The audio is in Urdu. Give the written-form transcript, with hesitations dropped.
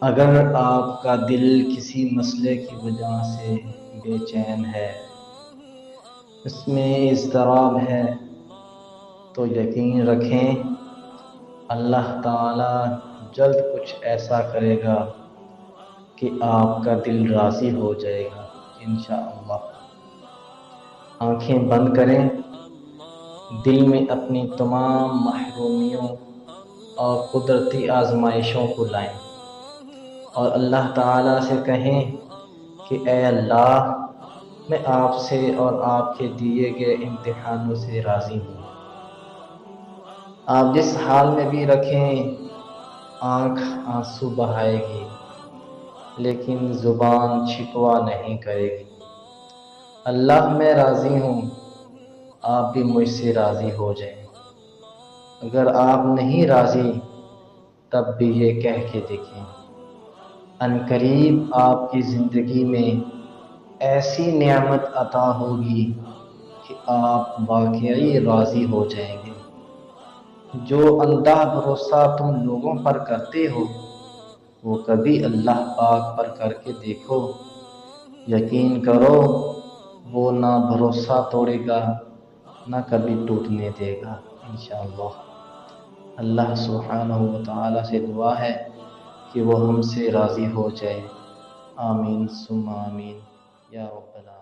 اگر آپ کا دل کسی مسئلے کی وجہ سے بے چین ہے، اس میں اضطراب ہے، تو یقین رکھیں اللہ تعالی جلد کچھ ایسا کرے گا کہ آپ کا دل راضی ہو جائے گا انشاءاللہ۔ آنکھیں بند کریں، دل میں اپنی تمام محرومیوں اور قدرتی آزمائشوں کو لائیں اور اللہ تعالیٰ سے کہیں کہ اے اللہ، میں آپ سے اور آپ کے دیے گئے امتحانوں سے راضی ہوں۔ آپ جس حال میں بھی رکھیں، آنکھ آنسو بہائے گی لیکن زبان شکوہ نہیں کرے گی۔ اللہ میں راضی ہوں، آپ بھی مجھ سے راضی ہو جائیں۔ اگر آپ نہیں راضی تب بھی یہ کہہ کے دیکھیں، عنقریب آپ کی زندگی میں ایسی نعمت عطا ہوگی کہ آپ واقعی راضی ہو جائیں گے۔ جو اندھا بھروسہ تم لوگوں پر کرتے ہو، وہ کبھی اللہ پاک پر کر کے دیکھو، یقین کرو وہ نہ بھروسہ توڑے گا نہ کبھی ٹوٹنے دے گا انشاءاللہ۔ اللہ سبحانہ و تعالیٰ سے دعا ہے کہ وہ ہم سے راضی ہو جائے۔ آمین ثم آمین یا رب العالمین۔